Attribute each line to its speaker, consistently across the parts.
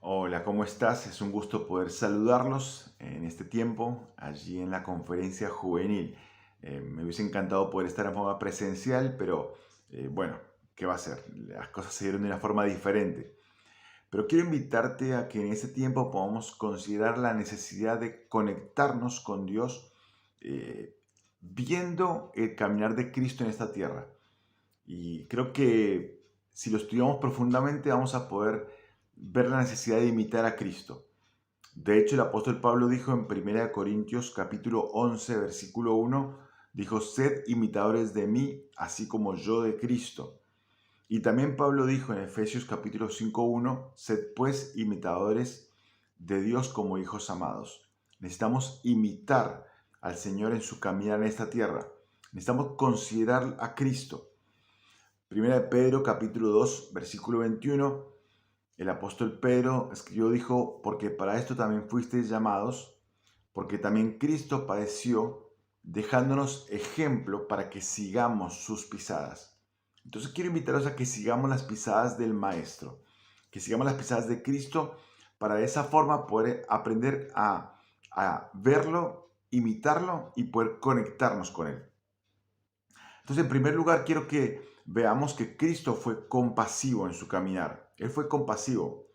Speaker 1: Hola, ¿cómo estás? Es un gusto poder saludarlos en este tiempo, allí en la conferencia juvenil. Me hubiese encantado poder estar en forma presencial, pero bueno, ¿qué va a ser? Las cosas se dieron de una forma diferente. Pero quiero invitarte a que en este tiempo podamos considerar la necesidad de conectarnos con Dios, eh, viendo el caminar de Cristo en esta tierra. Y creo que si lo estudiamos profundamente vamos a poder ver la necesidad de imitar a Cristo. De hecho, el apóstol Pablo dijo en 1 Corintios capítulo 11, versículo 1, dijo, sed imitadores de mí, así como yo de Cristo. Y también Pablo dijo en Efesios capítulo 5:1, sed pues imitadores de Dios como hijos amados. Necesitamos imitar al Señor en su caminar en esta tierra. Necesitamos considerar a Cristo. Primera de Pedro, capítulo 2, versículo 21, el apóstol Pedro escribió, dijo, porque para esto también fuisteis llamados, porque también Cristo padeció, dejándonos ejemplo para que sigamos sus pisadas. Entonces quiero invitaros a que sigamos las pisadas del Maestro, que sigamos las pisadas de Cristo, para de esa forma poder aprender a verlo, imitarlo y poder conectarnos con Él. Entonces, en primer lugar, quiero que veamos que Cristo fue compasivo en su caminar. Él fue compasivo.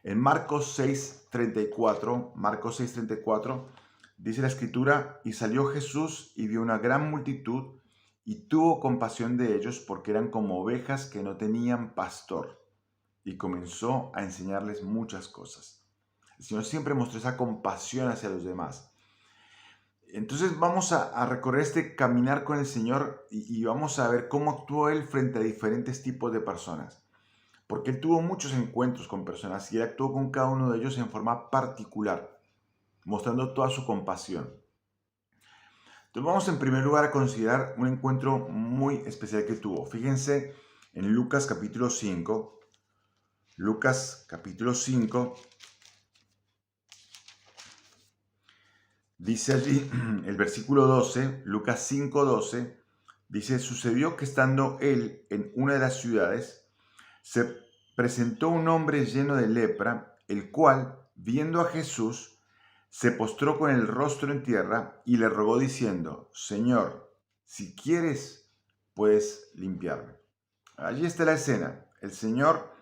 Speaker 1: En Marcos 6:34, dice la escritura, y salió Jesús y vio una gran multitud y tuvo compasión de ellos porque eran como ovejas que no tenían pastor. Y comenzó a enseñarles muchas cosas. El Señor siempre mostró esa compasión hacia los demás. Entonces vamos a recorrer este caminar con el Señor y vamos a ver cómo actuó Él frente a diferentes tipos de personas. Porque Él tuvo muchos encuentros con personas y Él actuó con cada uno de ellos en forma particular, mostrando toda su compasión. Entonces vamos en primer lugar a considerar un encuentro muy especial que tuvo. Fíjense en Lucas capítulo 5. Lucas capítulo 5 dice allí el versículo 12, Lucas 5:12, dice, sucedió que estando él en una de las ciudades, se presentó un hombre lleno de lepra, el cual, viendo a Jesús, se postró con el rostro en tierra y le rogó diciendo, Señor, si quieres, puedes limpiarme. Allí está la escena. El Señor,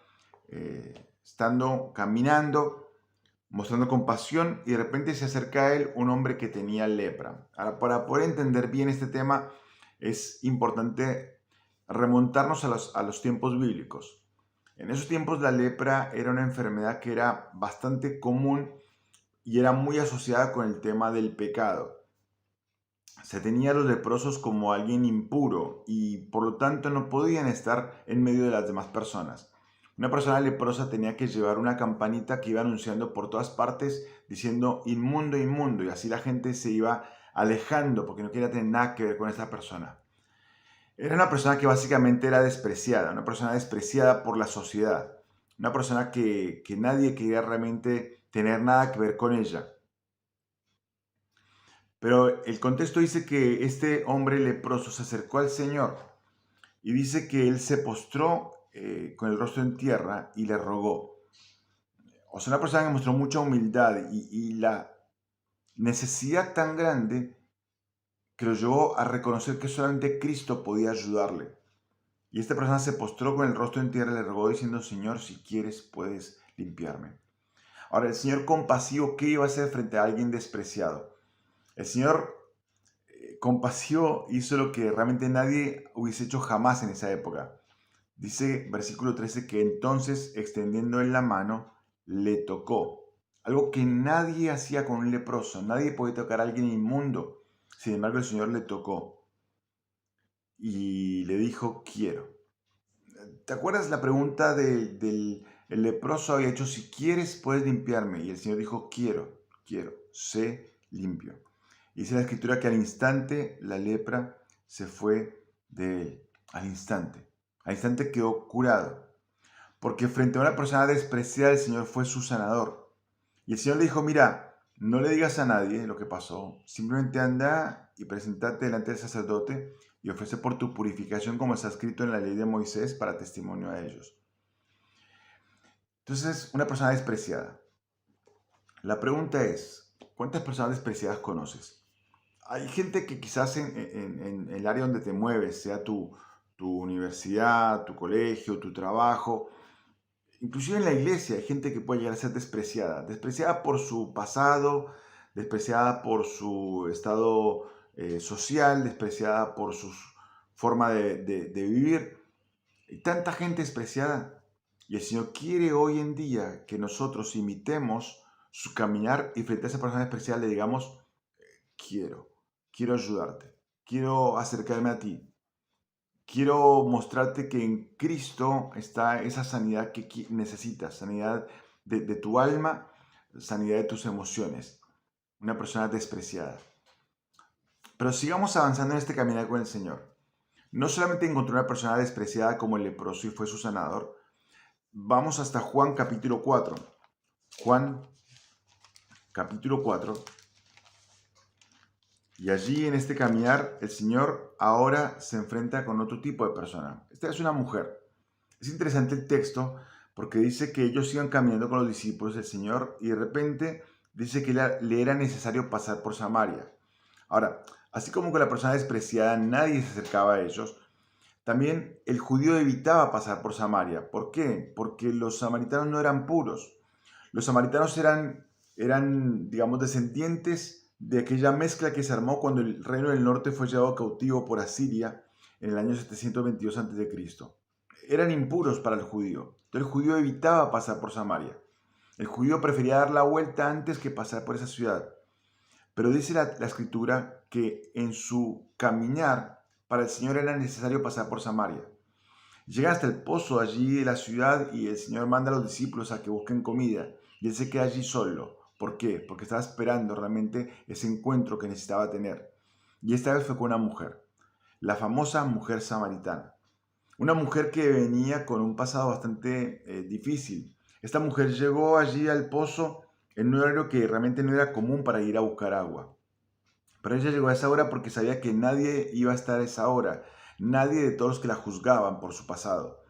Speaker 1: estando caminando, mostrando compasión, y de repente se acerca a él un hombre que tenía lepra. Ahora, para poder entender bien este tema, es importante remontarnos a los tiempos bíblicos. En esos tiempos la lepra era una enfermedad que era bastante común y era muy asociada con el tema del pecado. Se tenía a los leprosos como alguien impuro y por lo tanto no podían estar en medio de las demás personas. Una persona leprosa tenía que llevar una campanita que iba anunciando por todas partes diciendo inmundo, inmundo, y así la gente se iba alejando porque no quería tener nada que ver con esa persona. Era una persona que básicamente era despreciada, una persona despreciada por la sociedad, una persona que nadie quería realmente tener nada que ver con ella. Pero el contexto dice que este hombre leproso se acercó al Señor y dice que él se postró con el rostro en tierra y le rogó. O sea, una persona que mostró mucha humildad y la necesidad tan grande que lo llevó a reconocer que solamente Cristo podía ayudarle. Y esta persona se postró con el rostro en tierra y le rogó diciendo, Señor, si quieres, puedes limpiarme. Ahora, el Señor compasivo, ¿qué iba a hacer frente a alguien despreciado? El Señor compasivo hizo lo que realmente nadie hubiese hecho jamás en esa época. Dice versículo 13 que entonces, extendiendo él la mano, le tocó. Algo que nadie hacía con un leproso. Nadie podía tocar a alguien inmundo. Sin embargo, el Señor le tocó y le dijo, quiero. ¿Te acuerdas la pregunta del el leproso? Había hecho, si quieres, puedes limpiarme. Y el Señor dijo, quiero, quiero, sé limpio. Y dice la escritura que al instante la lepra se fue de él. Al instante. Al instante quedó curado. Porque frente a una persona despreciada, el Señor fue su sanador. Y el Señor le dijo, mira, no le digas a nadie lo que pasó. Simplemente anda y presentate delante del sacerdote y ofrece por tu purificación como está escrito en la ley de Moisés para testimonio a ellos. Entonces, una persona despreciada. La pregunta es, ¿cuántas personas despreciadas conoces? Hay gente que quizás en el área donde te mueves, sea tu universidad, tu colegio, tu trabajo, inclusive en la iglesia hay gente que puede llegar a ser despreciada. Despreciada por su pasado, despreciada por su estado social, despreciada por su forma de vivir. Hay tanta gente despreciada. Y el Señor quiere hoy en día que nosotros imitemos su caminar y frente a esa persona despreciada le digamos, quiero, quiero ayudarte, quiero acercarme a ti, quiero mostrarte que en Cristo está esa sanidad que necesitas, sanidad de tu alma, sanidad de tus emociones. Una persona despreciada. Pero sigamos avanzando en este caminar con el Señor. No solamente encontró una persona despreciada como el leproso y fue su sanador. Vamos hasta Juan capítulo 4. Juan capítulo 4. Y allí en este caminar el Señor ahora se enfrenta con otro tipo de persona. Esta es una mujer. Es interesante el texto porque dice que ellos iban caminando con los discípulos del Señor y de repente dice que le era necesario pasar por Samaria. Ahora, así como con la persona despreciada nadie se acercaba a ellos, también el judío evitaba pasar por Samaria. ¿Por qué? Porque los samaritanos no eran puros. Los samaritanos eran, digamos, descendientes de aquella mezcla que se armó cuando el reino del norte fue llevado cautivo por Asiria en el año 722 a.C. Eran impuros para el judío. Entonces el judío evitaba pasar por Samaria. El judío prefería dar la vuelta antes que pasar por esa ciudad. Pero dice la escritura que en su caminar para el Señor era necesario pasar por Samaria. Llega hasta el pozo allí de la ciudad y el Señor manda a los discípulos a que busquen comida. Y él se queda allí solo. ¿Por qué? Porque estaba esperando realmente ese encuentro que necesitaba tener. Y esta vez fue con una mujer, la famosa mujer samaritana. Una mujer que venía con un pasado bastante difícil. Esta mujer llegó allí al pozo en un horario que realmente no era común para ir a buscar agua. Pero ella llegó a esa hora porque sabía que nadie iba a estar a esa hora, nadie de todos los que la juzgaban por su pasado.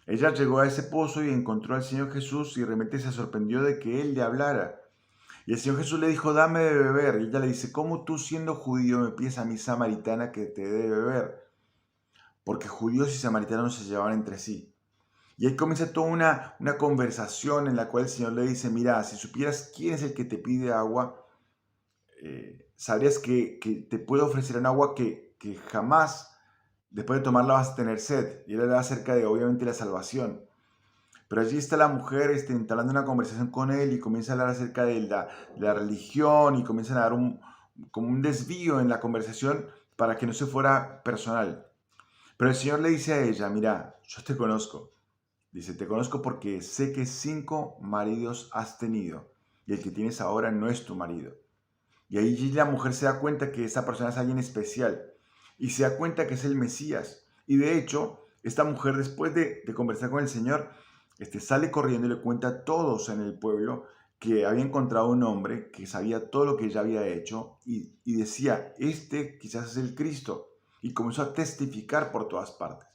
Speaker 1: Ella llegó a ese pozo y encontró al Señor Jesús y realmente se sorprendió de que Él le hablara. Y el Señor Jesús le dijo, dame de beber. Y ella le dice, ¿cómo tú siendo judío me pides a mí samaritana que te dé de beber? Porque judíos y samaritanos no se llevaban entre sí. Y ahí comienza toda una conversación en la cual el Señor le dice, mira, si supieras quién es el que te pide agua, sabrías que te puede ofrecer un agua que jamás después de tomarla vas a tener sed. Y él habla acerca de, obviamente, la salvación. Pero allí está la mujer entablando una conversación con él y comienza a hablar acerca de la religión y comienzan a dar como un desvío en la conversación para que no se fuera personal. Pero el Señor le dice a ella, mira, yo te conozco. Dice, te conozco porque sé que 5 maridos has tenido y el que tienes ahora no es tu marido. Y ahí la mujer se da cuenta que esa persona es alguien especial y se da cuenta que es el Mesías. Y de hecho, esta mujer después de conversar con el Señor, sale corriendo y le cuenta a todos en el pueblo que había encontrado un hombre que sabía todo lo que ella había hecho y decía, este quizás es el Cristo. Y comenzó a testificar por todas partes.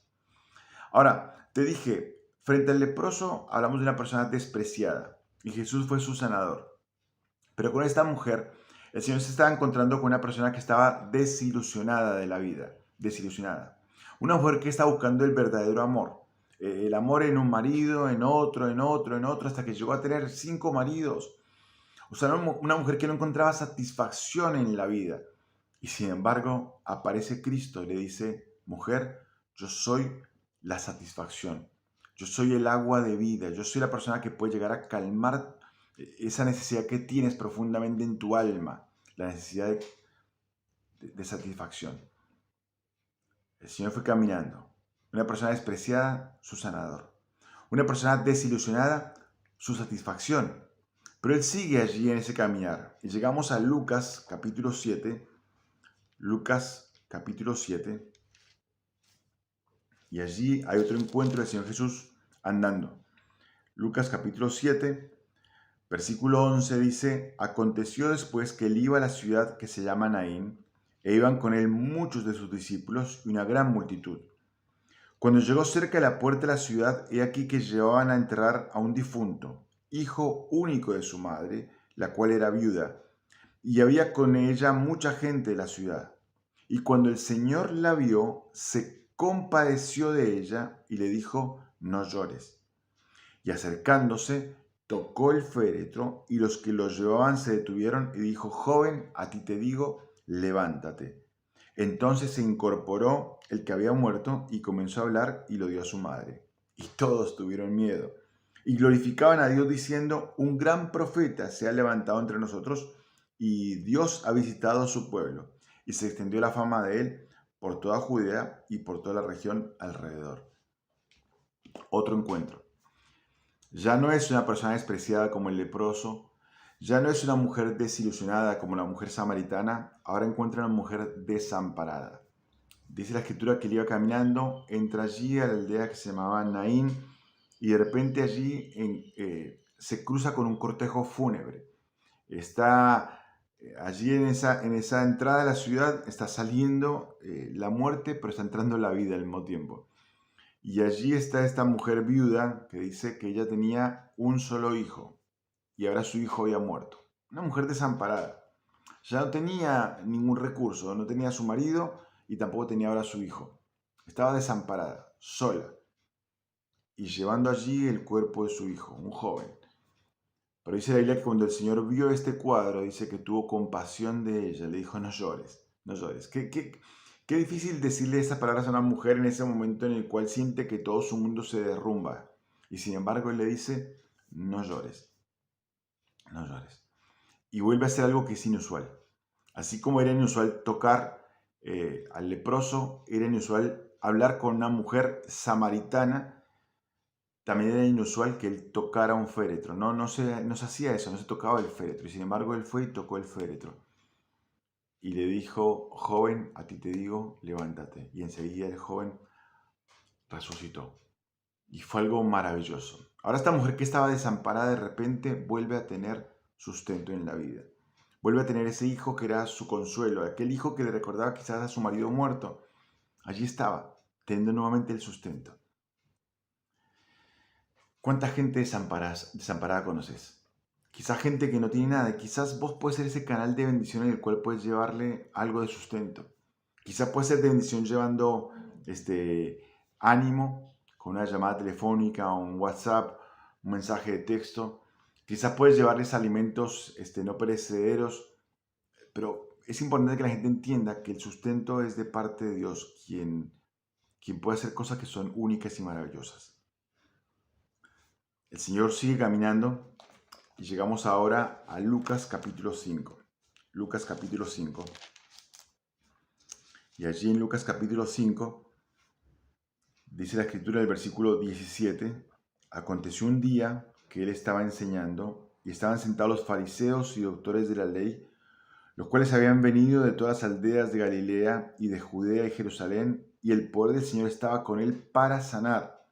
Speaker 1: Ahora, te dije, frente al leproso hablamos de una persona despreciada y Jesús fue su sanador. Pero con esta mujer, el Señor se estaba encontrando con una persona que estaba desilusionada de la vida, desilusionada. Una mujer que está buscando el verdadero amor. El amor en un marido, en otro, en otro, en otro, hasta que llegó a tener 5 maridos. O sea, una mujer que no encontraba satisfacción en la vida. Y sin embargo, aparece Cristo y le dice, mujer, yo soy la satisfacción. Yo soy el agua de vida. Yo soy la persona que puede llegar a calmar esa necesidad que tienes profundamente en tu alma, la necesidad de satisfacción. El Señor fue caminando. Una persona despreciada, su sanador. Una persona desilusionada, su satisfacción. Pero Él sigue allí en ese caminar. Y llegamos a Lucas capítulo 7. Lucas capítulo 7. Y allí hay otro encuentro del Señor Jesús andando. Lucas capítulo 7. Versículo 11 dice, aconteció después que él iba a la ciudad que se llama Naín, e iban con él muchos de sus discípulos y una gran multitud. Cuando llegó cerca de la puerta de la ciudad, he aquí que llevaban a enterrar a un difunto, hijo único de su madre, la cual era viuda, y había con ella mucha gente de la ciudad. Y cuando el Señor la vio, se compadeció de ella y le dijo, no llores. Y acercándose, tocó el féretro, y los que lo llevaban se detuvieron y dijo, joven, a ti te digo, levántate. Entonces se incorporó el que había muerto y comenzó a hablar y lo dio a su madre. Y todos tuvieron miedo. Y glorificaban a Dios diciendo, un gran profeta se ha levantado entre nosotros y Dios ha visitado a su pueblo. Y se extendió la fama de él por toda Judea y por toda la región alrededor. Otro encuentro. Ya no es una persona despreciada como el leproso, ya no es una mujer desilusionada como la mujer samaritana, ahora encuentra una mujer desamparada. Dice la escritura que él iba caminando, entra allí a la aldea que se llamaba Naín y de repente allí se cruza con un cortejo fúnebre. Está allí en esa entrada de la ciudad, está saliendo la muerte, pero está entrando la vida al mismo tiempo. Y allí está esta mujer viuda que dice que ella tenía un solo hijo y ahora su hijo había muerto. Una mujer desamparada. Ya no tenía ningún recurso, no tenía a su marido y tampoco tenía ahora a su hijo. Estaba desamparada, sola, y llevando allí el cuerpo de su hijo, un joven. Pero dice la Biblia que cuando el Señor vio este cuadro, dice que tuvo compasión de ella, le dijo, no llores, no llores. Qué difícil decirle esas palabras a una mujer en ese momento en el cual siente que todo su mundo se derrumba. Y sin embargo él le dice, no llores, no llores. Y vuelve a hacer algo que es inusual. Así como era inusual tocar al leproso, era inusual hablar con una mujer samaritana, también era inusual que él tocara un féretro. No se hacía eso, no se tocaba el féretro. Y sin embargo él fue y tocó el féretro. Y le dijo, joven, a ti te digo, levántate. Y enseguida el joven resucitó. Y fue algo maravilloso. Ahora esta mujer que estaba desamparada de repente vuelve a tener sustento en la vida. Vuelve a tener ese hijo que era su consuelo, aquel hijo que le recordaba quizás a su marido muerto. Allí estaba, teniendo nuevamente el sustento. ¿Cuánta gente desamparada conoces? Quizás gente que no tiene nada. Quizás vos puedes ser ese canal de bendición en el cual puedes llevarle algo de sustento. Quizás puedes ser de bendición llevando ánimo con una llamada telefónica, un WhatsApp, un mensaje de texto. Quizás puedes llevarles alimentos no perecederos, pero es importante que la gente entienda que el sustento es de parte de Dios, quien puede hacer cosas que son únicas y maravillosas. El Señor sigue caminando y llegamos ahora a Lucas capítulo 5. Lucas capítulo 5. Y allí en Lucas capítulo 5 dice la escritura del versículo 17, aconteció un día que él estaba enseñando y estaban sentados los fariseos y doctores de la ley, los cuales habían venido de todas las aldeas de Galilea y de Judea y Jerusalén, y el poder del Señor estaba con él para sanar.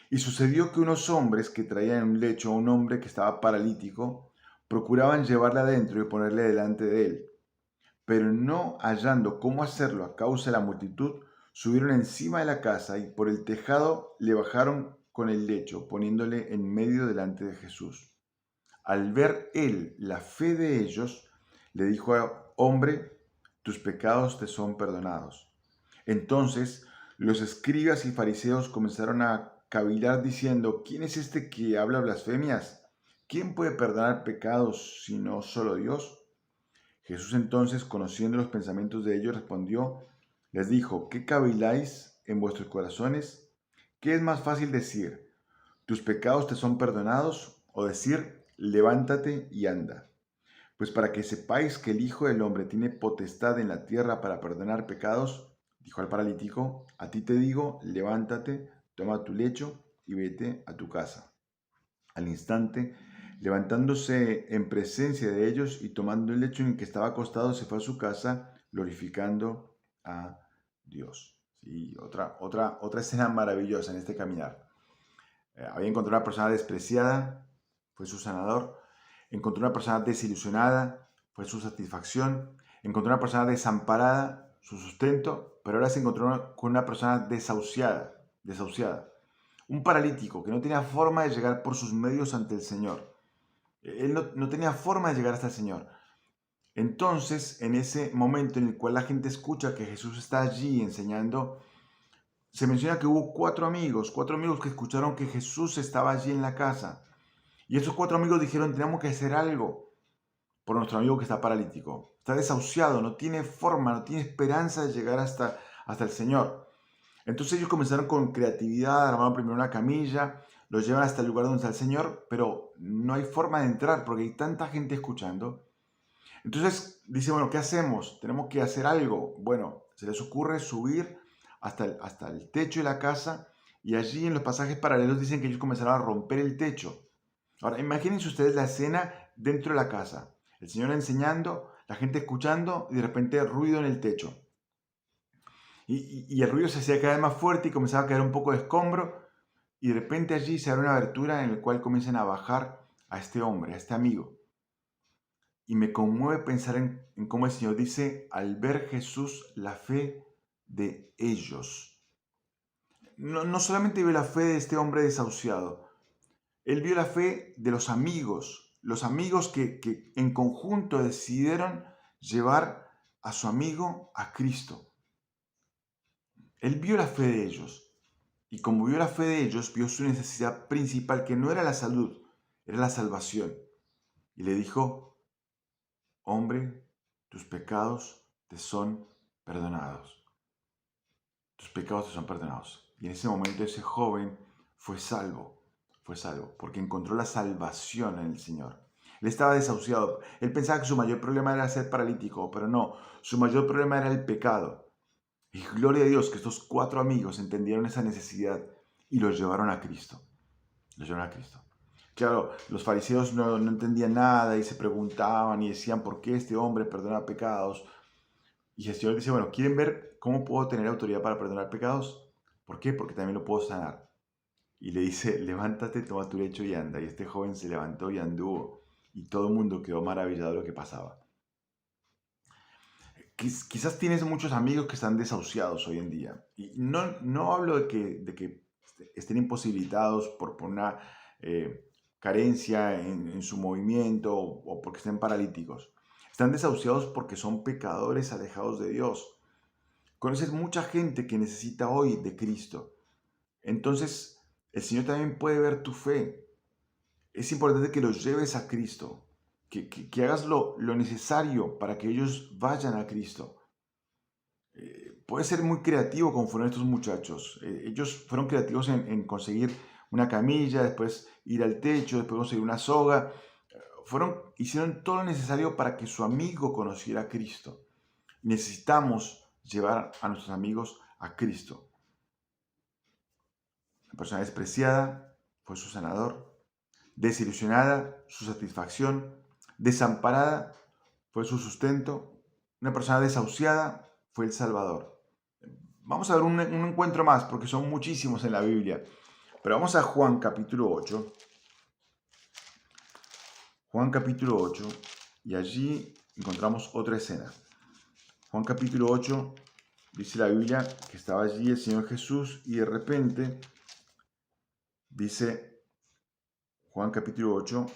Speaker 1: Y sucedió que unos hombres que traían en un lecho a un hombre que estaba paralítico, procuraban llevarle adentro y ponerle delante de él. Pero no hallando cómo hacerlo a causa de la multitud, subieron encima de la casa y por el tejado le bajaron con el lecho, poniéndole en medio delante de Jesús. Al ver él la fe de ellos, le dijo, hombre, tus pecados te son perdonados. Entonces los escribas y fariseos comenzaron a cavilar diciendo, ¿quién es este que habla blasfemias? ¿Quién puede perdonar pecados sino solo Dios? Jesús entonces, conociendo los pensamientos de ellos, respondió, les dijo, ¿qué caviláis en vuestros corazones? ¿Qué es más fácil decir, tus pecados te son perdonados? O decir, levántate y anda. Pues para que sepáis que el Hijo del Hombre tiene potestad en la tierra para perdonar pecados, dijo al paralítico, a ti te digo, levántate, toma tu lecho y vete a tu casa. Al instante, levantándose en presencia de ellos y tomando el lecho en el que estaba acostado, se fue a su casa, glorificando a Dios. Sí, otra escena maravillosa en este caminar. Había encontrado una persona despreciada, fue su sanador. Encontró una persona desilusionada, fue su satisfacción. Encontró una persona desamparada, su sustento. Pero ahora se encontró con una persona desahuciada, desahuciada. Un paralítico que no tenía forma de llegar por sus medios ante el Señor. Él no tenía forma de llegar hasta el Señor. Entonces, en ese momento en el cual la gente escucha que Jesús está allí enseñando, se menciona que hubo cuatro amigos que escucharon que Jesús estaba allí en la casa. Y esos cuatro amigos dijeron, tenemos que hacer algo por nuestro amigo que está paralítico. Está desahuciado, no tiene forma, no tiene esperanza de llegar hasta el Señor. Entonces ellos comenzaron con creatividad, armaron primero una camilla, lo llevan hasta el lugar donde está el Señor, pero no hay forma de entrar porque hay tanta gente escuchando. Entonces dice, bueno, ¿qué hacemos? Tenemos que hacer algo. Bueno, se les ocurre subir hasta el techo de la casa y allí en los pasajes paralelos dicen que ellos comenzaron a romper el techo. Ahora, imagínense ustedes la escena dentro de la casa. El Señor enseñando, la gente escuchando y de repente ruido en el techo. Y el ruido se hacía cada vez más fuerte y comenzaba a caer un poco de escombro. Y de repente allí se abre una abertura en la cual comienzan a bajar a este hombre, a este amigo. Y me conmueve pensar en cómo el Señor dice, al ver Jesús, la fe de ellos. No solamente vio la fe de este hombre desahuciado, él vio la fe de los amigos que en conjunto decidieron llevar a su amigo a Cristo. Él vio la fe de ellos. Y como vio la fe de ellos, vio su necesidad principal, que no era la salud, era la salvación. Y le dijo, hombre, tus pecados te son perdonados. Tus pecados te son perdonados. Y en ese momento ese joven fue salvo, porque encontró la salvación en el Señor. Él estaba desahuciado. Él pensaba que su mayor problema era ser paralítico, pero no, su mayor problema era el pecado. Y gloria a Dios que estos cuatro amigos entendieron esa necesidad y los llevaron a Cristo. Los llevaron a Cristo. Claro, los fariseos no entendían nada y se preguntaban y decían, ¿por qué este hombre perdona pecados? Y el Señor dice, bueno, ¿quieren ver cómo puedo tener autoridad para perdonar pecados? ¿Por qué? Porque también lo puedo sanar. Y le dice, levántate, toma tu lecho y anda. Y este joven se levantó y anduvo. Y todo el mundo quedó maravillado de lo que pasaba. Quizás tienes muchos amigos que están desahuciados hoy en día. Y no hablo de que estén imposibilitados por una carencia en su movimiento o porque estén paralíticos. Están desahuciados porque son pecadores alejados de Dios. Conoces mucha gente que necesita hoy de Cristo. Entonces, el Señor también puede ver tu fe. Es importante que los lleves a Cristo, que hagas lo necesario para que ellos vayan a Cristo. Puedes ser muy creativo como fueron estos muchachos. Ellos fueron creativos en conseguir una camilla, después ir al techo, después conseguir una soga. Hicieron todo lo necesario para que su amigo conociera a Cristo. Necesitamos llevar a nuestros amigos a Cristo. La persona despreciada fue su sanador. Desilusionada, su satisfacción. Desamparada fue su sustento. Una persona desahuciada fue el Salvador. Vamos a ver un encuentro más, porque son muchísimos en la Biblia. Pero vamos a Juan capítulo 8. Juan capítulo 8, y allí encontramos otra escena. Juan capítulo 8, dice la Biblia que estaba allí el Señor Jesús y de repente dice Juan capítulo 8,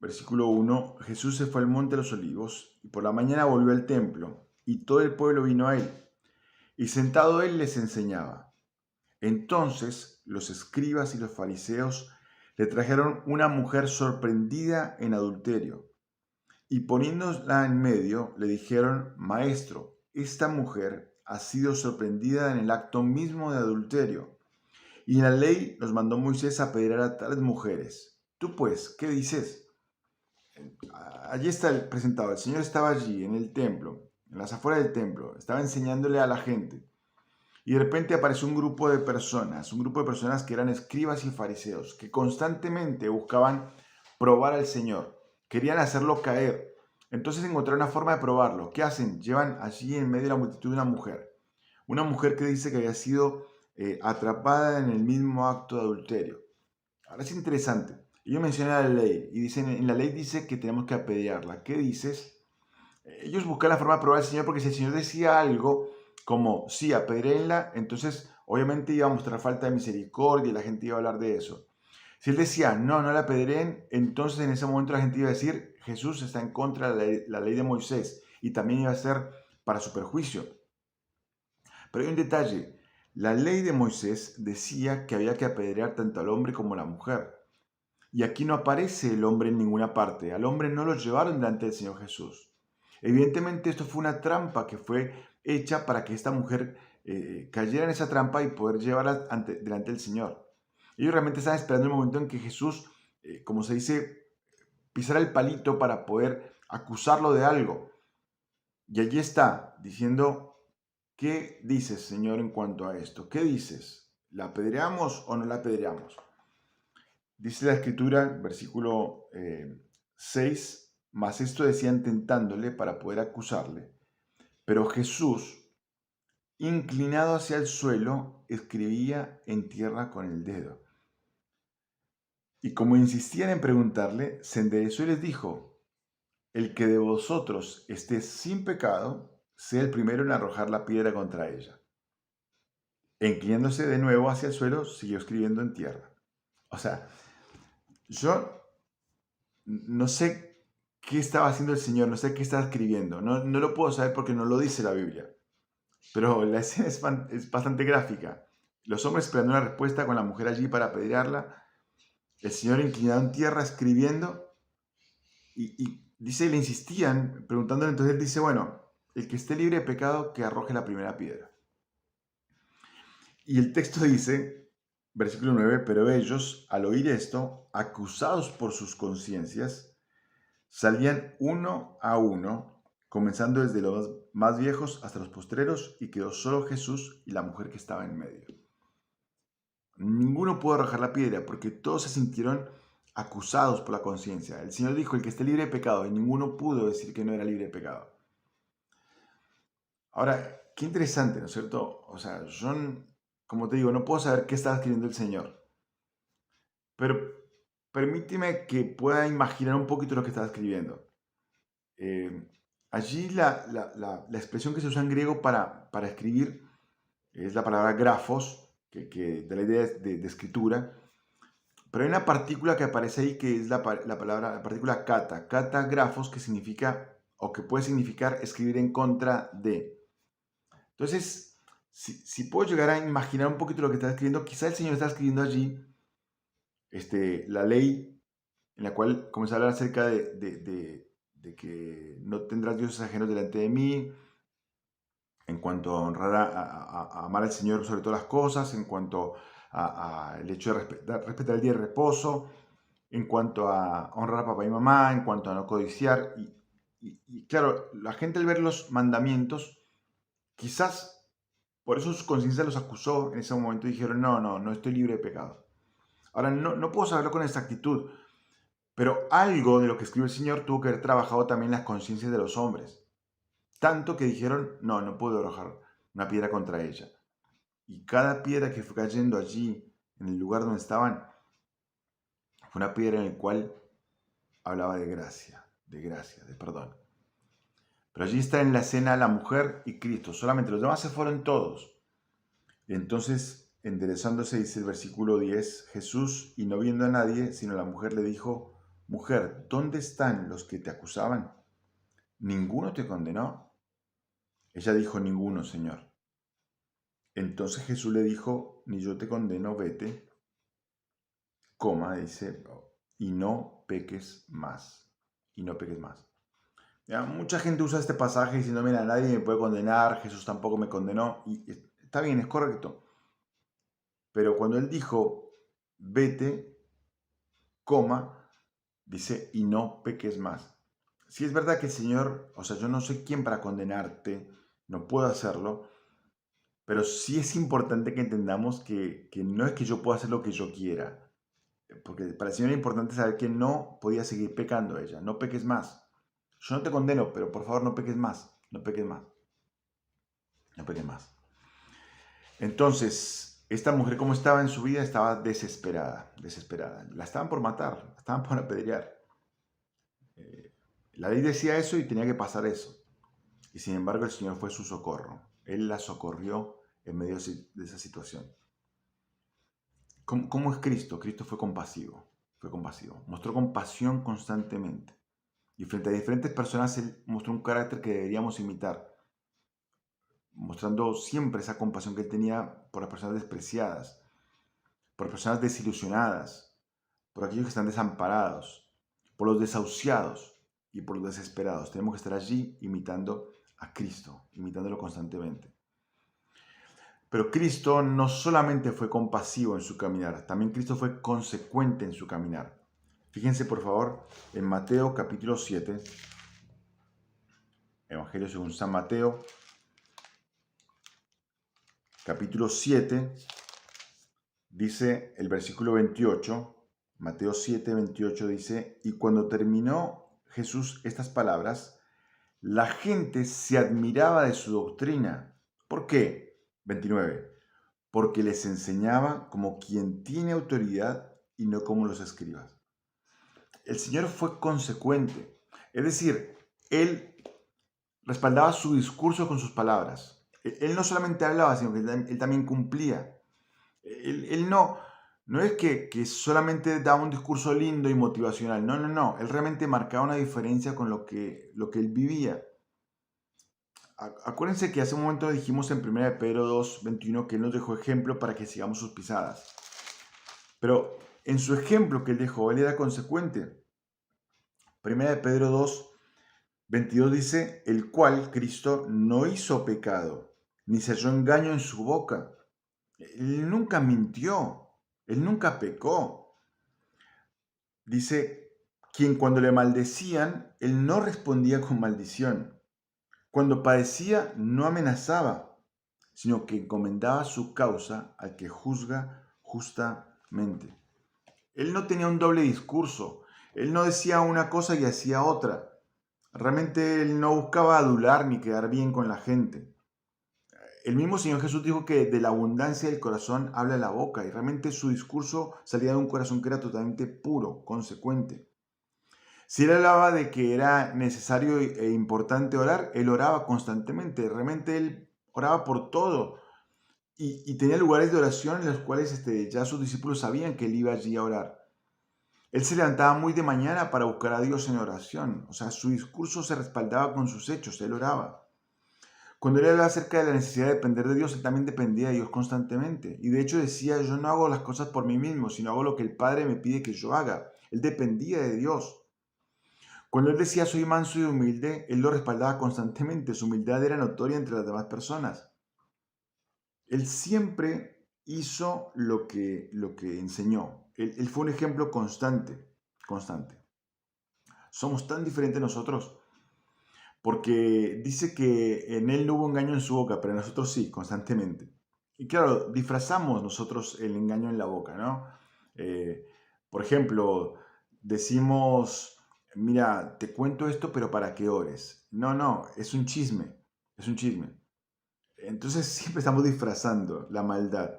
Speaker 1: versículo 1, Jesús se fue al monte de los olivos y por la mañana volvió al templo y todo el pueblo vino a él y sentado él les enseñaba. Entonces los escribas y los fariseos le trajeron una mujer sorprendida en adulterio y poniéndola en medio le dijeron, Maestro, esta mujer ha sido sorprendida en el acto mismo de adulterio. Y en la ley nos mandó Moisés a apedrear a tales mujeres. Tú pues, ¿qué dices? Allí está el presentado. El Señor estaba allí en el templo, en las afueras del templo. Estaba enseñándole a la gente. Y de repente apareció un grupo de personas que eran escribas y fariseos, que constantemente buscaban probar al Señor. Querían hacerlo caer. Entonces encontraron una forma de probarlo. ¿Qué hacen? Llevan allí en medio de la multitud una mujer. Una mujer que dice que había sido atrapada en el mismo acto de adulterio. Ahora es interesante. Ellos mencionan la ley y dicen, en la ley dice que tenemos que apedrearla. ¿Qué dices? Ellos buscan la forma de probar al Señor porque si el Señor decía algo como, sí, apedréenla, entonces obviamente iba a mostrar falta de misericordia y la gente iba a hablar de eso. Si él decía, no, no la apedreen, entonces en ese momento la gente iba a decir, Jesús está en contra de la ley de Moisés y también iba a ser para su perjuicio. Pero hay un detalle, la ley de Moisés decía que había que apedrear tanto al hombre como a la mujer. Y aquí no aparece el hombre en ninguna parte. Al hombre no lo llevaron delante del Señor Jesús. Evidentemente esto fue una trampa que fue hecha para que esta mujer cayera en esa trampa y poder llevarla delante del Señor. Ellos realmente estaban esperando el momento en que Jesús, como se dice, pisara el palito para poder acusarlo de algo. Y allí está, diciendo, ¿qué dices, Señor, en cuanto a esto? ¿Qué dices? ¿La apedreamos o no la apedreamos? Dice la escritura, versículo 6, mas esto decían tentándole para poder acusarle. Pero Jesús, inclinado hacia el suelo, escribía en tierra con el dedo. Y como insistían en preguntarle, se enderezó y les dijo, el que de vosotros esté sin pecado, sea el primero en arrojar la piedra contra ella. E inclinándose de nuevo hacia el suelo, siguió escribiendo en tierra. O sea, yo no sé qué estaba haciendo el Señor, no sé qué estaba escribiendo, no lo puedo saber porque no lo dice la Biblia, pero la escena es bastante gráfica. Los hombres esperando una respuesta con la mujer allí para apedrearla, el Señor inclinado en tierra escribiendo y dice, le insistían preguntándole, entonces él dice, bueno, el que esté libre de pecado que arroje la primera piedra. Y el texto dice, versículo 9, pero ellos, al oír esto, acusados por sus conciencias, salían uno a uno, comenzando desde los más viejos hasta los postreros, y quedó solo Jesús y la mujer que estaba en medio. Ninguno pudo arrojar la piedra porque todos se sintieron acusados por la conciencia. El Señor dijo, el que esté libre de pecado, y ninguno pudo decir que no era libre de pecado. Ahora, qué interesante, ¿no es cierto? O sea, yo, como te digo, no puedo saber qué está escribiendo el Señor, pero permíteme que pueda imaginar un poquito lo que está escribiendo. Allí la expresión que se usa en griego para escribir es la palabra grafos, que da la idea de escritura, pero hay una partícula que aparece ahí que es la partícula kata, kata grafos, que significa o que puede significar escribir en contra de. Entonces, si puedo llegar a imaginar un poquito lo que está escribiendo, quizá el Señor está escribiendo allí la ley en la cual comienza a hablar acerca de que no tendrás dioses ajenos delante de mí, en cuanto a honrar a amar al Señor sobre todas las cosas, en cuanto al hecho de respetar el día de reposo, en cuanto a honrar a papá y mamá, en cuanto a no codiciar. Y claro, la gente al ver los mandamientos, quizás por eso su conciencia los acusó en ese momento y dijeron, no estoy libre de pecado. Ahora, no puedo saberlo con exactitud, pero algo de lo que escribe el Señor tuvo que haber trabajado también las conciencias de los hombres. Tanto que dijeron, no puedo arrojar una piedra contra ella. Y cada piedra que fue cayendo allí, en el lugar donde estaban, fue una piedra en la cual hablaba de gracia, de perdón. Pero allí está en la escena la mujer y Cristo, solamente los demás se fueron todos. Y entonces, enderezándose, dice el versículo 10, Jesús, y no viendo a nadie, sino a la mujer, le dijo, mujer, ¿dónde están los que te acusaban? ¿Ninguno te condenó? Ella dijo, ninguno, Señor. Entonces Jesús le dijo, ni yo te condeno, vete, dice, y no peques más. Y no peques más. Ya, mucha gente usa este pasaje diciendo, mira, nadie me puede condenar, Jesús tampoco me condenó. Y está bien, es correcto. Pero cuando él dijo, vete, dice, y no peques más. Si es verdad que el Señor, o sea, yo no soy quien para condenarte, no puedo hacerlo, pero sí es importante que entendamos que no es que yo pueda hacer lo que yo quiera, porque para el Señor era importante saber que no podía seguir pecando ella, no peques más. Yo no te condeno, pero por favor no peques más, no peques más, no peques más. Entonces, esta mujer, como estaba en su vida, estaba desesperada. La estaban por matar, la estaban por apedrear. La ley decía eso y tenía que pasar eso. Y sin embargo el Señor fue su socorro. Él la socorrió en medio de esa situación. ¿Cómo es Cristo? Cristo fue compasivo, mostró compasión constantemente. Y frente a diferentes personas, Él mostró un carácter que deberíamos imitar, mostrando siempre esa compasión que Él tenía por las personas despreciadas, por las personas desilusionadas, por aquellos que están desamparados, por los desahuciados y por los desesperados. Tenemos que estar allí imitando a Cristo, imitándolo constantemente. Pero Cristo no solamente fue compasivo en su caminar, también Cristo fue consecuente en su caminar. Fíjense por favor en Mateo capítulo 7, Evangelio según San Mateo, capítulo 7, dice el versículo 28, Mateo 7, 28 dice, y cuando terminó Jesús estas palabras, la gente se admiraba de su doctrina. ¿Por qué? 29. Porque les enseñaba como quien tiene autoridad y no como los escribas. El Señor fue consecuente, es decir, Él respaldaba su discurso con sus palabras. Él no solamente hablaba, sino que Él también cumplía. Él no es que solamente daba un discurso lindo y motivacional, no, Él realmente marcaba una diferencia con lo que Él vivía. Acuérdense que hace un momento dijimos en 1 Pedro 2, 21 que Él nos dejó ejemplo para que sigamos sus pisadas. Pero en su ejemplo que Él dejó, Él era consecuente. 1 Pedro 2, 22 dice, el cual Cristo no hizo pecado, ni se halló engaño en su boca. Él nunca mintió, Él nunca pecó. Dice, quien cuando le maldecían, Él no respondía con maldición. Cuando padecía, no amenazaba, sino que encomendaba su causa al que juzga justamente. Él no tenía un doble discurso. Él no decía una cosa y hacía otra. Realmente Él no buscaba adular ni quedar bien con la gente. El mismo Señor Jesús dijo que de la abundancia del corazón habla la boca, y realmente su discurso salía de un corazón que era totalmente puro, consecuente. Si Él hablaba de que era necesario e importante orar, Él oraba constantemente. Realmente Él oraba por todo. Y tenía lugares de oración en los cuales ya sus discípulos sabían que Él iba allí a orar. Él se levantaba muy de mañana para buscar a Dios en oración. O sea, su discurso se respaldaba con sus hechos. Él oraba. Cuando él hablaba acerca de la necesidad de depender de Dios, él también dependía de Dios constantemente. Y de hecho decía, yo no hago las cosas por mí mismo, sino hago lo que el Padre me pide que yo haga. Él dependía de Dios. Cuando él decía, soy manso y humilde, él lo respaldaba constantemente. Su humildad era notoria entre las demás personas. Él siempre hizo lo que enseñó. Él fue un ejemplo constante. Somos tan diferentes nosotros. Porque dice que en él no hubo engaño en su boca, pero en nosotros sí, constantemente. Y claro, disfrazamos nosotros el engaño en la boca, ¿no? Eh, por ejemplo, decimos, mira, te cuento esto, pero para que ores. No, es un chisme, es un chisme. Entonces siempre estamos disfrazando la maldad.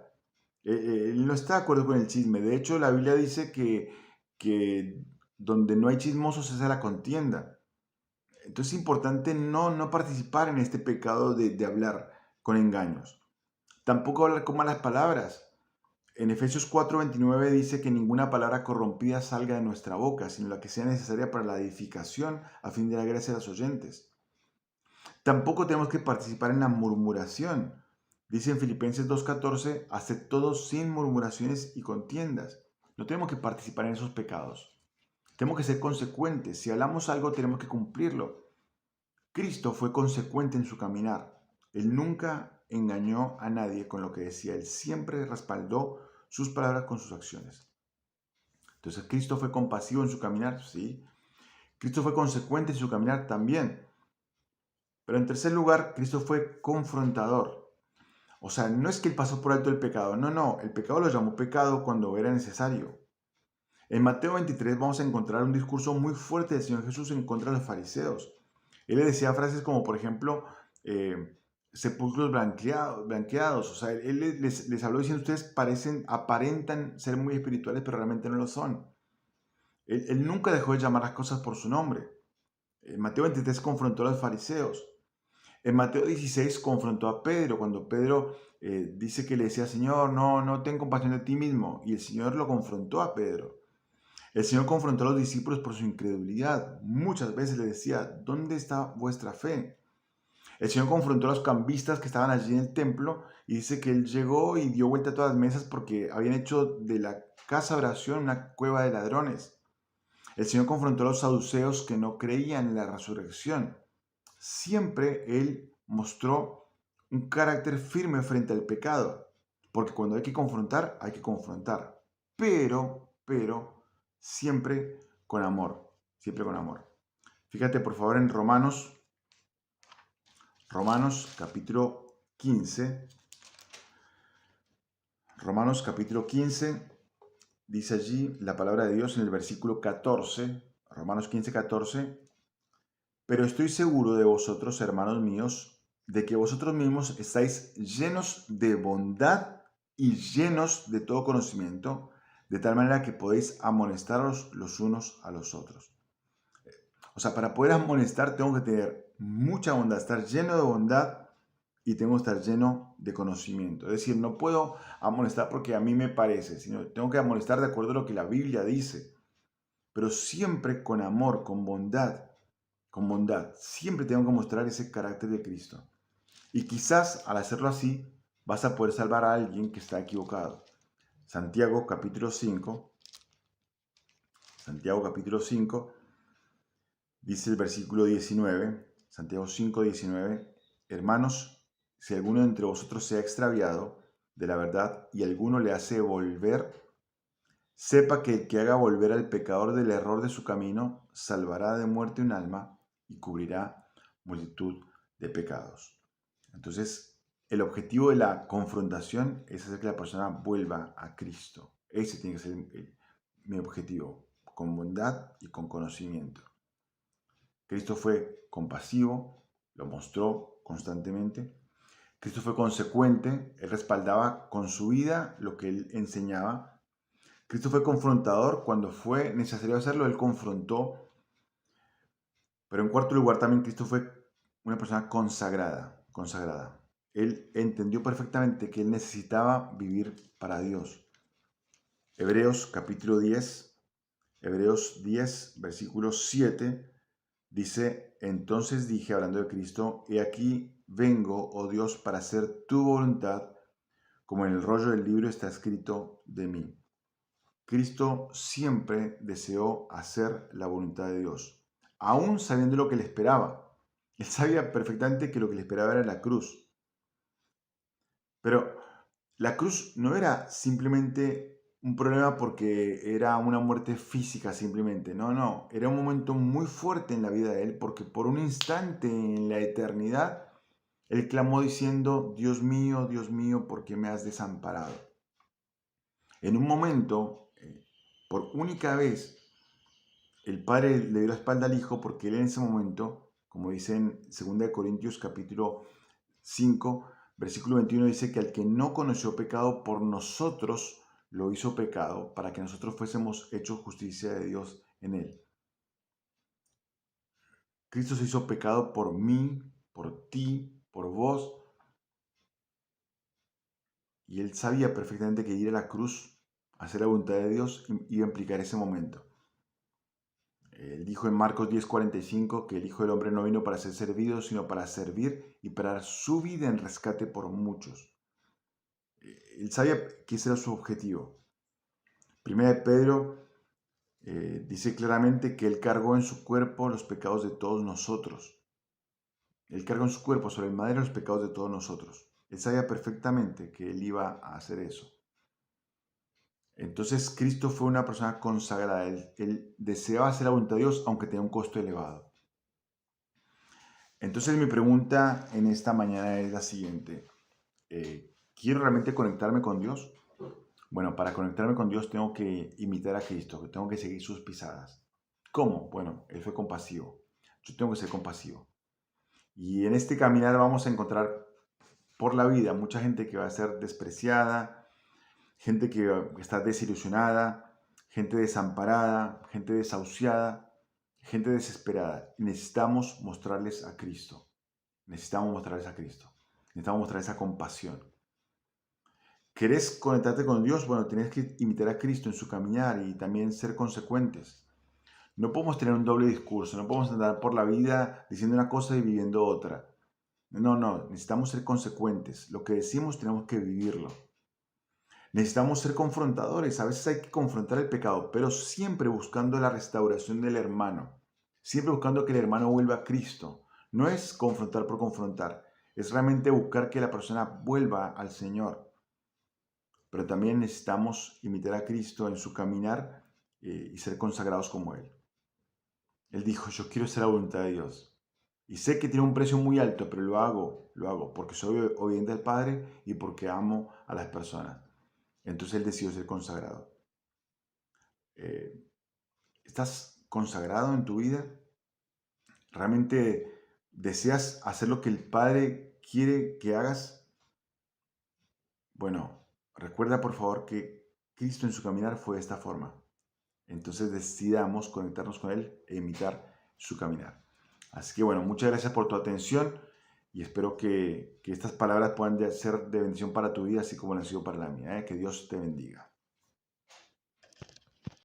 Speaker 1: Él no está de acuerdo con el chisme. De hecho, la Biblia dice que donde no hay chismosos se hace la contienda. Entonces es importante no participar en este pecado de hablar con engaños. Tampoco hablar con malas palabras. En Efesios 4:29 dice que ninguna palabra corrompida salga de nuestra boca, sino la que sea necesaria para la edificación a fin de la gracia de los oyentes. Tampoco tenemos que participar en la murmuración. Dice en Filipenses 2:14, haced todo sin murmuraciones y contiendas. No tenemos que participar en esos pecados. Tenemos que ser consecuentes. Si hablamos algo, tenemos que cumplirlo. Cristo fue consecuente en su caminar. Él nunca engañó a nadie con lo que decía. Él siempre respaldó sus palabras con sus acciones. Entonces, ¿Cristo fue compasivo en su caminar? Sí. ¿Cristo fue consecuente en su caminar? También. Pero en tercer lugar, Cristo fue confrontador. O sea, no es que Él pasó por alto el pecado. No. El pecado lo llamó pecado cuando era necesario. En Mateo 23 vamos a encontrar un discurso muy fuerte del Señor Jesús en contra de los fariseos. Él le decía frases como, por ejemplo, sepulcros blanqueados. O sea, él les habló diciendo, ustedes aparentan ser muy espirituales, pero realmente no lo son. Él nunca dejó de llamar las cosas por su nombre. Mateo 23 confrontó a los fariseos. En Mateo 16 confrontó a Pedro cuando Pedro dice que le decía, Señor, no ten compasión de ti mismo. Y el Señor lo confrontó a Pedro. El Señor confrontó a los discípulos por su incredulidad. Muchas veces le decía, ¿dónde está vuestra fe? El Señor confrontó a los cambistas que estaban allí en el templo y dice que Él llegó y dio vuelta a todas las mesas porque habían hecho de la casa de oración una cueva de ladrones. El Señor confrontó a los saduceos que no creían en la resurrección. Siempre Él mostró un carácter firme frente al pecado, porque cuando hay que confrontar, pero, siempre con amor, siempre con amor. Fíjate por favor en Romanos capítulo 15, Romanos capítulo 15, dice allí la palabra de Dios en el versículo 14, Romanos 15, 14, pero estoy seguro de vosotros, hermanos míos, de que vosotros mismos estáis llenos de bondad y llenos de todo conocimiento, de tal manera que podéis amonestaros los unos a los otros. O sea, para poder amonestar tengo que tener mucha bondad, estar lleno de bondad y tengo que estar lleno de conocimiento. Es decir, no puedo amonestar porque a mí me parece, sino tengo que amonestar de acuerdo a lo que la Biblia dice, pero siempre con amor, con bondad. Con bondad. Siempre tengo que mostrar ese carácter de Cristo. Y quizás al hacerlo así, vas a poder salvar a alguien que está equivocado. Santiago capítulo 5, Santiago capítulo 5, dice el versículo 19, Santiago 5, 19, hermanos, si alguno entre vosotros se ha extraviado de la verdad y alguno le hace volver, sepa que el que haga volver al pecador del error de su camino, salvará de muerte un alma y cubrirá multitud de pecados. Entonces, el objetivo de la confrontación es hacer que la persona vuelva a Cristo. Ese tiene que ser mi objetivo, con bondad y con conocimiento. Cristo fue compasivo, lo mostró constantemente. Cristo fue consecuente, él respaldaba con su vida lo que él enseñaba. Cristo fue confrontador, cuando fue necesario hacerlo, él confrontó. Pero en cuarto lugar también Cristo fue una persona consagrada. Él entendió perfectamente que él necesitaba vivir para Dios. Hebreos capítulo 10, Hebreos 10, versículo 7, dice, entonces dije, hablando de Cristo, he aquí vengo, oh Dios, para hacer tu voluntad, como en el rollo del libro está escrito de mí. Cristo siempre deseó hacer la voluntad de Dios, aún sabiendo lo que le esperaba. Él sabía perfectamente que lo que le esperaba era la cruz. Pero la cruz no era simplemente un problema porque era una muerte física simplemente. No. Era un momento muy fuerte en la vida de él porque por un instante en la eternidad, él clamó diciendo, Dios mío, ¿por qué me has desamparado? En un momento, por única vez, el padre le dio la espalda al hijo porque él en ese momento, como dice en 2 Corintios capítulo 5, versículo 21, dice que al que no conoció pecado por nosotros lo hizo pecado para que nosotros fuésemos hechos justicia de Dios en él. Cristo se hizo pecado por mí, por ti, por vos. Y él sabía perfectamente que ir a la cruz, a hacer la voluntad de Dios, iba a implicar ese momento. Él dijo en Marcos 10:45 que el Hijo del Hombre no vino para ser servido, sino para servir y para dar su vida en rescate por muchos. Él sabía que ese era su objetivo. Primera de Pedro dice claramente que Él cargó en su cuerpo los pecados de todos nosotros. Él cargó en su cuerpo sobre el madero los pecados de todos nosotros. Él sabía perfectamente que Él iba a hacer eso. Entonces Cristo fue una persona consagrada. Él deseaba hacer la voluntad de Dios aunque tenía un costo elevado. Entonces mi pregunta en esta mañana es la siguiente. ¿Quiero realmente conectarme con Dios? Bueno, para conectarme con Dios tengo que imitar a Cristo, tengo que seguir sus pisadas. ¿Cómo? Bueno, Él fue compasivo. Yo tengo que ser compasivo. Y en este caminar vamos a encontrar por la vida mucha gente que va a ser despreciada, gente que está desilusionada, gente desamparada, gente desahuciada, gente desesperada. Y necesitamos mostrarles a Cristo. necesitamos mostrarles a Cristo. Necesitamos mostrar esa compasión. ¿Querés conectarte con Dios? Bueno, tienes que imitar a Cristo en su caminar y también ser consecuentes. No podemos tener un doble discurso, no podemos andar por la vida diciendo una cosa y viviendo otra. No, necesitamos ser consecuentes. Lo que decimos tenemos que vivirlo. Necesitamos ser confrontadores. A veces hay que confrontar el pecado, pero siempre buscando la restauración del hermano. Siempre buscando que el hermano vuelva a Cristo. No es confrontar por confrontar, es realmente buscar que la persona vuelva al Señor. Pero también necesitamos imitar a Cristo en su caminar y ser consagrados como Él. Él dijo, yo quiero hacer la voluntad de Dios. Y sé que tiene un precio muy alto, pero lo hago porque soy obediente al Padre y porque amo a las personas. Entonces Él decidió ser consagrado. Eh, ¿Estás consagrado en tu vida? ¿Realmente deseas hacer lo que el Padre quiere que hagas? Bueno, recuerda por favor que Cristo en su caminar fue de esta forma. Entonces decidamos conectarnos con Él e imitar su caminar. Así que bueno, muchas gracias por tu atención y espero que estas palabras puedan ser de bendición para tu vida, así como lo han sido para la mía. Que Dios te bendiga.